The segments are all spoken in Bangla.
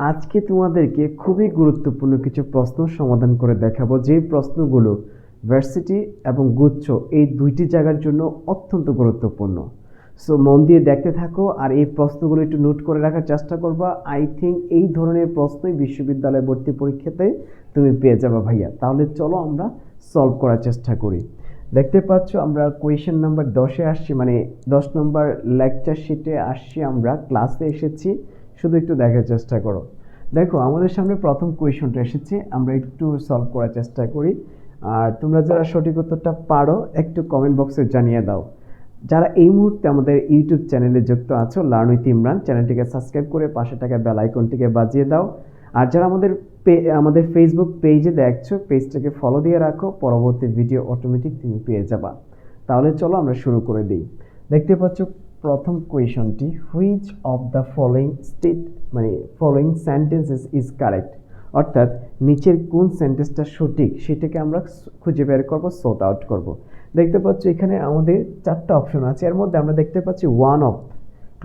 আজকে তোমাদেরকে খুবই গুরুত্বপূর্ণ কিছু প্রশ্ন সমাধান করে দেখাবো, যে প্রশ্নগুলো ভার্সিটি এবং গুচ্ছ এই দুইটি জায়গার জন্য অত্যন্ত গুরুত্বপূর্ণ। সো মন দিয়ে দেখতে থাকো আর এই প্রশ্নগুলো একটু নোট করে রাখার চেষ্টা করবা। আই থিঙ্ক এই ধরনের প্রশ্নই বিশ্ববিদ্যালয় ভর্তি পরীক্ষাতে তুমি পেয়ে যাবে ভাইয়া। তাহলে চলো আমরা সলভ করার চেষ্টা করি। দেখতে পাচ্ছ আমরা কোয়েশ্চেন নাম্বার 10-এ আসছি, মানে 10 নম্বর লেকচার শিটে আসছি, আমরা ক্লাসে এসেছি। শুধু একটু দেখার চেষ্টা করো। দেখো আমাদের সামনে প্রথম কোয়েশনটা এসেছে, আমরা একটু সলভ করার চেষ্টা করি। আর তোমরা যারা সঠিক উত্তরটা পারো একটু কমেন্ট বক্সে জানিয়ে দাও। যারা এই মুহূর্তে আমাদের ইউটিউব চ্যানেলে যুক্ত আছো, লার্ন উইথ ইমরান চ্যানেলটিকে সাবস্ক্রাইব করে পাশে থাকা বেল আইকনটিকে বাজিয়ে দাও। আর যারা আমাদের ফেসবুক পেজে দেখছো, পেজটাকে ফলো দিয়ে রাখো, পরবর্তী ভিডিও অটোমেটিক তুমি পেয়ে যাবা। তাহলে চলো আমরা শুরু করে দিই। দেখতে পাচ্ছ প্রথম কোয়েশনটি, which of the following sentences is correct, অর্থাৎ নিচের কোন সেন্টেন্সটা সঠিক সেটাকে আমরা খুঁজে বের করব, সর্ট আউট করব। দেখতে পাচ্ছ এখানে আমাদের 4টা অপশন আছে, এর মধ্যে আমরা দেখতে পাচ্ছি one of,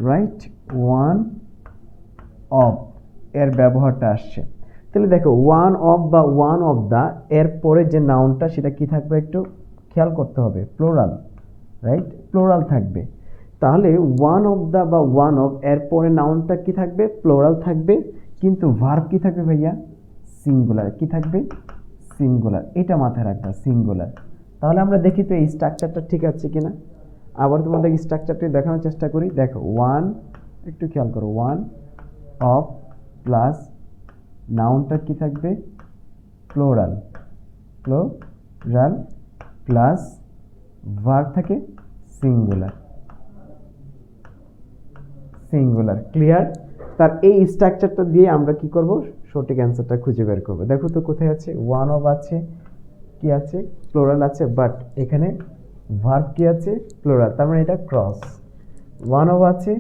right, one of এর ব্যবহারটা আসছে। তাহলে দেখো ওয়ান অফ বা ওয়ান অফ দ্য এর পরে যে নাউনটা সেটা কি থাকবে একটু খেয়াল করতে হবে, প্লোরাল, রাইট, প্লোরাল থাকবে। তাহলে ওয়ান অফ দ্য বা ওয়ান অফ এর পরে নাউনটা কি থাকবে, প্লোরাল থাকবে, কিন্তু ভার্ব কি থাকবে ভাইয়া, সিঙ্গুলার। কি থাকবে, সিঙ্গুলার। এটা মাথায় রাখবে, সিঙ্গুলার। তাহলে আমরা দেখি তো এই স্ট্রাকচারটা ঠিক আছে কিনা। আবার তোমাদের স্ট্রাকচারটি দেখানোর চেষ্টা করি। দেখো ওয়ান, একটু খেয়াল করো, ওয়ান অফ প্লাস নাউনটা কি থাকবে, প্লোরাল, প্লোরাল প্লাস ভার্ব থাকে সিঙ্গুলার, সিঙ্গুলার। ক্লিয়ার? তার এই স্ট্রাকচারটা দিয়ে আমরা কি করব, সঠিক অ্যান্সারটা খুঁজে বের করব। দেখো তো কোথায় আছে, ওয়ান অফ আছে, কি আছে, প্লোরাল আছে, বাট এখানে ভার্ব কি আছে, প্লোরাল, তার মানে এটা ক্রস। ওয়ান অফ আছে,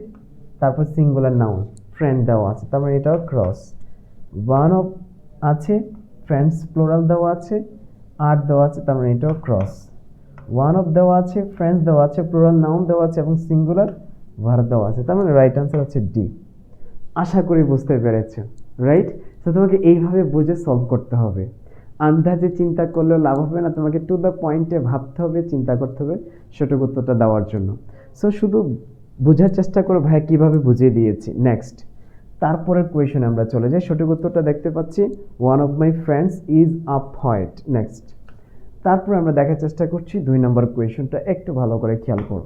তারপর সিঙ্গুলার নাউন ফ্রেন্ড দেওয়া আছে, তার মানে এটাও ক্রস। ওয়ান অফ আছে, ফ্রেন্ডস প্লোরাল দেওয়া আছে, আর দেওয়া আছে, তার মানে এটাও ক্রস। ওয়ান অফ দেওয়া আছে, ফ্রেন্ডস দেওয়া আছে, প্লোরাল নাউন দেওয়া আছে এবং সিঙ্গুলার ভার্ব দেওয়া আছে, তার মানে রাইট আনসার হচ্ছে ডি। আশা করি বুঝতে পেরেছো, রাইট? তো তোমাকে এইভাবে বুঝে সলভ করতে হবে। আন্দাজে চিন্তা করলেও লাভ হবে না, তোমাকে টু দ্য পয়েন্টে ভাবতে হবে, চিন্তা করতে হবে সঠিক উত্তরটা দেওয়ার জন্য। সো শুধু বোঝার চেষ্টা করো ভাই কিভাবে বুঝিয়ে দিয়েছি। নেক্সট, তারপরের কোয়েশনে আমরা চলে যাই। সঠিক উত্তরটা দেখতে পাচ্ছি, one of my friends is a poet. Next, তারপর আমরা দেখার চেষ্টা করছি 2 নম্বর কোয়েশনটা, একটু ভালো করে খেয়াল করো।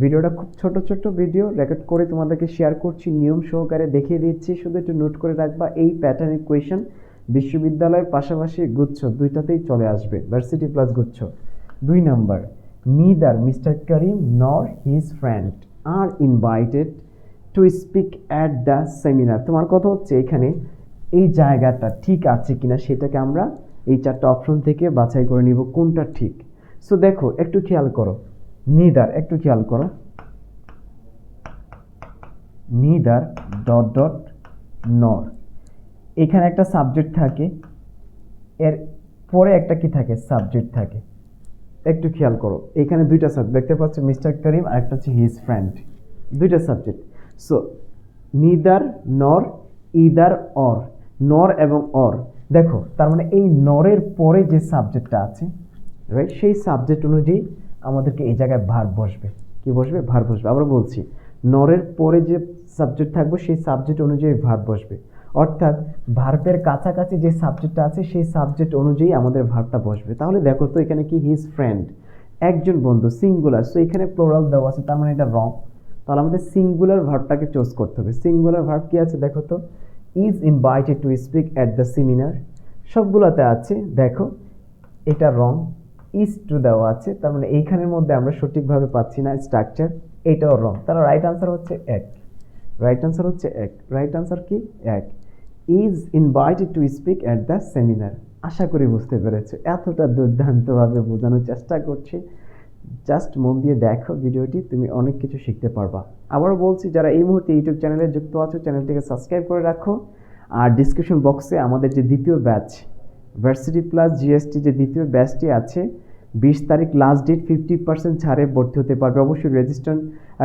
ভিডিওটা খুব ছোট ছোট ভিডিও রেকর্ড করে তোমাদেরকে শেয়ার করছি, নিয়ম সহকারে দেখিয়ে দিচ্ছি, শুধু একটু নোট করে রাখবা। এই প্যাটার্নের কোয়েশন বিশ্ববিদ্যালয়ের পাশাপাশি গুচ্ছ দুইটাতেই চলে আসবে, ভার্সিটি প্লাস গুচ্ছ। 2 নম্বর, neither mister Karim nor his friend are invited to speak at the seminar. তোমার কথা হচ্ছে এখানে এই জায়গাটা ঠিক আছে কিনা সেটাকে আমরা এই 4টা অপশন থেকে বাছাই করে নিব কোনটা ঠিক। সো দেখো একটু খেয়াল করো, নিদার, একটু খেয়াল করো, নিদার ডট ডট নর, এখানে একটা সাবজেক্ট থাকে, এর পরে একটা কি থাকে, সাবজেক্ট থাকে। একটু খেয়াল করো, এখানে দুইটা সাবজেক্ট দেখতে পাচ্ছ, মিস্টার করিম আর একটা হচ্ছে হিজ ফ্রেন্ড, দুইটা সাবজেক্ট। সো নিদার নর, ইদার অর, নর এবং অর। দেখো তার মানে এই নরের পরে যে সাবজেক্টটা আছে, রাইট, সেই সাবজেক্ট অনুযায়ী আমাদেরকে এই জায়গায় ভার্ব বসবে। কি বসবে, ভার্ব বসবে। আবার বলছি, নরের পরে যে সাবজেক্ট থাকবে সেই সাবজেক্ট অনুযায়ী ভার্ব বসবে, অর্থাৎ ভার্বের কাছাকাছি যে সাবজেক্টটা আছে সেই সাবজেক্ট অনুযায়ী আমাদের ভার্বটা বসবে। তাহলে দেখো তো এখানে কি, হিজ ফ্রেন্ড, একজন বন্ধু, সিঙ্গুলার, সো এখানে প্লোরাল দেওয়া আছে, তার মানে এটা রং। তাহলে আমাদের সিঙ্গুলার ভার্বটাকে চুজ করতে হবে। সিঙ্গুলার ভার্ব কি আছে দেখো তো, is invited to speak at the seminar, সবগুলোতে আছে। দেখো এটা রং, ইজ টু দেওয়া আছে, তার মানে এইখানের মধ্যে আমরা সঠিকভাবে পাচ্ছি না স্ট্রাকচার, এটাও রং। তাহলে রাইট আনসার হচ্ছে এক, রাইট আনসার হচ্ছে এক, রাইট আনসার কি, এক। Is invited to speak at the seminar. আশা করি বুঝতে পেরেছো, এতটা দুর্দান্তভাবে বোঝানোর চেষ্টা করছি, জাস্ট মন দিয়ে দেখো ভিডিওটি, তুমি অনেক কিছু শিখতে পারবা। আবারও বলছি, যারা এই মুহূর্তে ইউটিউব চ্যানেলে যুক্ত আছো চ্যানেলটিকে সাবস্ক্রাইব করে রাখো। আর ডিসক্রিপশন বক্সে আমাদের যে দ্বিতীয় ব্যাচ ভার্সিটি প্লাস জিএসটি যে দ্বিতীয় ব্যাচটি আছে, 20 তারিখ লাস্ট ডেট, 50% ছাড়ে ভর্তি হতে পারবে। অবশ্যই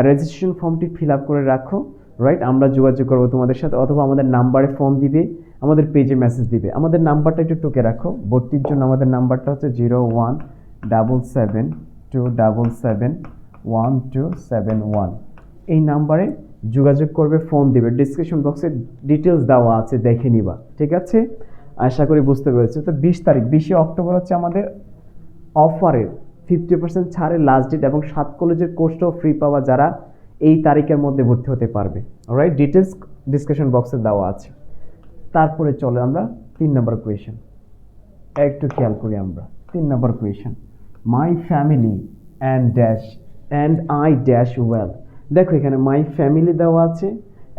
রেজিস্ট্রেশন ফর্মটি ফিল আপ করে রাখো। রাইট? আমরা যোগাযোগ করবো তোমাদের সাথে, অথবা আমাদের নাম্বারে ফোন দিবে, আমাদের পেজে মেসেজ দিবে। আমাদের নাম্বারটা একটু টুকে রাখো, ভর্তির জন্য আমাদের নাম্বারটা হচ্ছে 01772771 এই নাম্বারে যোগাযোগ করবে, ফোন দিবে। ডিসক্রিপশন বক্সে ডিটেলস দেওয়া আছে, দেখে নিবা। ঠিক আছে, আশা করি বুঝতে পেরেছো। তো 20 তারিখ 20 অক্টোবর হচ্ছে আমাদের অফারের 50% ছাড়ের লাস্ট ডেট, এবং 7 কলেজের কোর্সটাও ফ্রি পাওয়া যারা এই তারিখের মধ্যে ভর্তি হতে পারবে। অলরাইট, ডিটেলস ডিসক্রিপশন বক্সে দেওয়া আছে। তারপরে চলে আমরা 3 নম্বর কোয়েশ্চেন, একটু খেয়াল করি আমরা। 3 নম্বর question, my family and dash and I dash well. দেখো এখানে মাই ফ্যামিলি দেওয়া আছে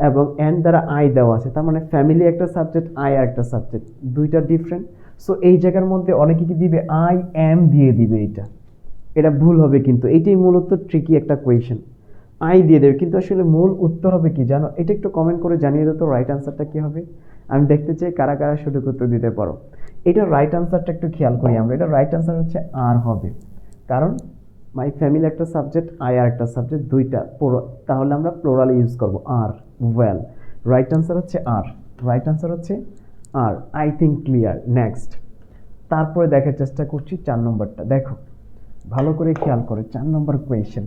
এবং অ্যান্ড দ্বারা আই দেওয়া আছে, তার মানে ফ্যামিলি একটা সাবজেক্ট, আই আর একটা সাবজেক্ট, দুইটা ডিফারেন্ট। সো এই জায়গার মধ্যে অনেকে কি দিবে, আই অ্যাম দিয়ে দিবে। এটা ভুল হবে, কিন্তু এটাই মূলত ট্রিকি একটা কোয়েশ্চেন। আই দিয়ে দেবে, কিন্তু আসলে মূল উত্তর হবে কি জানো? এটা একটু কমেন্ট করে জানিয়ে দাও তো, রাইট আনসারটা কি হবে। আমি দেখতে চাই কারা কারা সঠিক উত্তর দিতে পারো। এটা রাইট আনসারটা একটু খেয়াল করি আমরা। এটা রাইট আনসার হচ্ছে আর হবে, কারণ মাই ফ্যামিলি একটা সাবজেক্ট, আই আর একটা সাবজেক্ট, দুইটা তাহলে আমরা প্লোরাল ইউজ করব, আর ওয়েল। রাইট আনসার হচ্ছে আর, রাইট আনসার হচ্ছে are. I think clear. Next, তারপরে দেখার চেষ্টা করছি 4 নম্বরটা। দেখো ভালো করে খেয়াল করে, 4 নম্বর question,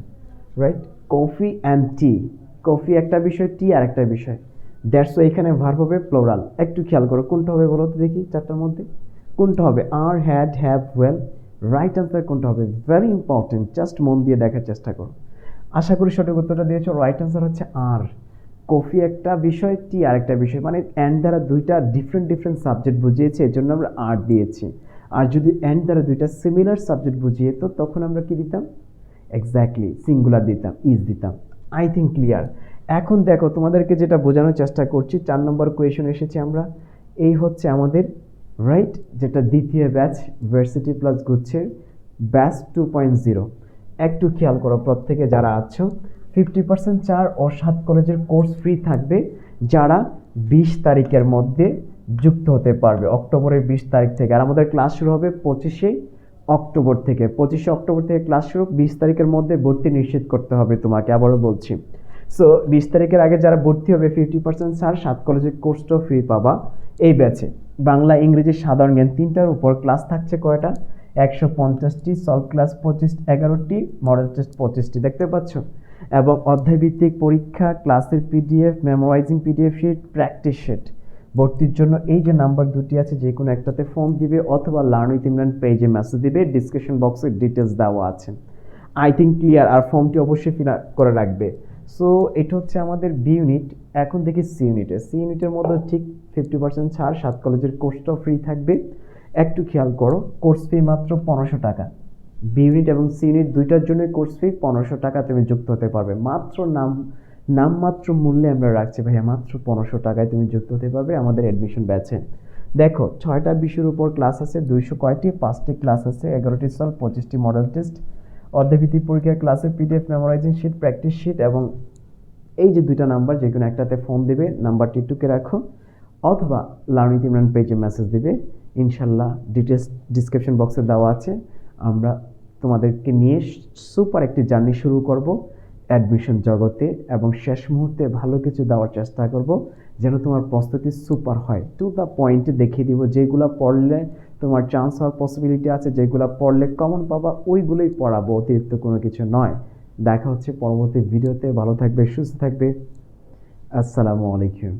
right? Coffee and tea, coffee একটা বিষয়, টি আর একটা বিষয়, দ্যাটস এখানে ভার্ব হবে প্লোরাল। একটু খেয়াল করো কোনটা হবে বলো তো দেখি, 4টার মধ্যে কোনটা হবে? Are, had, have, well. Right answer কোনটা হবে? ভেরি ইম্পর্টেন্ট, জাস্ট মন দিয়ে দেখার চেষ্টা করো। আশা করি সঠিক উত্তরটা দিয়েছো। রাইট আনসার হচ্ছে আর। কফি একটা বিষয়, টি আর একটা বিষয়, মানে অ্যান্ড দ্বারা দুইটা ডিফারেন্ট সাবজেক্ট বুঝিয়েছে, এর জন্য আমরা আর দিয়েছি। আর যদি অ্যান্ড দ্বারা দুইটা সিমিলার সাবজেক্ট বুঝিয়ে, তো তখন আমরা কি দিতাম? এক্স্যাক্টলি সিঙ্গুলার দিতাম, ইজ দিতাম। I think clear. এখন দেখো তোমাদেরকে যেটা বোঝানোর চেষ্টা করছি, 4 নম্বর কোয়েশন এসেছি আমরা। এই হচ্ছে আমাদের রাইট, যেটা দ্বিতীয় ব্যাচ ভার্সিটি প্লাস গুচ্ছের ব্যাচ 2.0। একটু খেয়াল করো প্রত্যেকে যারা আছো, 50% ছাড় ও 7 কলেজের কোর্স ফ্রি থাকবে যারা 20 তারিখের মধ্যে যুক্ত হতে পারবে, অক্টোবরের 20 তারিখ থেকে। আর আমাদের ক্লাস শুরু হবে 25 অক্টোবর থেকে। 25 অক্টোবর থেকে ক্লাস শুরু, 20 তারিখের মধ্যে ভর্তি নিশ্চিত করতে হবে তোমাকে, আবারও বলছি। সো 20 তারিখের আগে যারা ভর্তি হবে 50% ছাড়, 7 কলেজের কোর্সটাও ফ্রি পাবা এই ব্যাচে। বাংলা, ইংরেজি, সাধারণ জ্ঞান 3টার উপর ক্লাস থাকছে কয়টা? 150টি, সলভ ক্লাস 11টি, মডেল টেস্ট 25টি, দেখতে পাচ্ছ। এবং অধ্যায়ভিত্তিক পরীক্ষা, ক্লাসের PDF, memorizing PDF sheet, practice sheet. ভর্তির জন্য এই যে নাম্বার দুটি আছে, যে কোনো একটাতে ফোন দিবে অথবা লার্ন উইথ ইমরান পেজে মেসেজ দিবে, ডিসক্রিপশন বক্সে ডিটেলস দেওয়া আছে। I think clear. আর ফর্মটি অবশ্যই ফিল করে রাখবে। সো এটা হচ্ছে আমাদের বি ইউনিট। এখন দেখি সি ইউনিটে। সি ইউনিটের মধ্যে ঠিক 50% ছাড়, 7 কলেজের কোর্সটাও ফ্রি থাকবে। একটু খেয়াল করো, কোর্স ফি মাত্র 1500 টাকা। বি ইউনিট এবং সি ইউনিট দুইটার জন্য কোর্স ফি 1500 টাকা, তুমি যুক্ত হতে পারবে। মাত্র নামমাত্র মূল্যে আমরা রাখছি ভাইয়া, মাত্র 1500 টাকায় তুমি যুক্ত হতে পারবে আমাদের অ্যাডমিশন ব্যাচে। দেখো 6টা বিষয়ের উপর ক্লাস আছে, 200 কয়টি? 5টি ক্লাস আছে, 11টি সলভ, 25টি মডেল টেস্ট, অধ্যায়ভিত্তিক পরীক্ষার ক্লাসের PDF, memorizing sheet, practice sheet. এবং এই যে দুইটা নাম্বার, যে কোনো একটাতে ফোন দিবে, নাম্বারটি টুকে রাখো, অথবা লার্ন উইথ ইমরান পেজে মেসেজ দিবে। ইনশাল্লাহ ডিটেলস ডিসক্রিপশন বক্সে দেওয়া আছে। আমরা তোমাদেরকে নিয়ে সুপার একটি জার্নি শুরু করব অ্যাডমিশন জগতে, এবং শেষ মুহূর্তে ভালো কিছু দেওয়ার চেষ্টা করব যেন তোমার প্রস্তুতি সুপার হয়। টু দ্য পয়েন্টে দেখিয়ে দিব, যেগুলো পড়লে তোমার চান্স হওয়ার পসিবিলিটি আছে, যেগুলো পড়লে কমন পাবা, ওইগুলোই পড়াবো, অতিরিক্ত কোনো কিছু নয়। দেখা হচ্ছে পরবর্তী ভিডিওতে। ভালো থাকবে, সুস্থ থাকবে। আসসালামু আলাইকুম।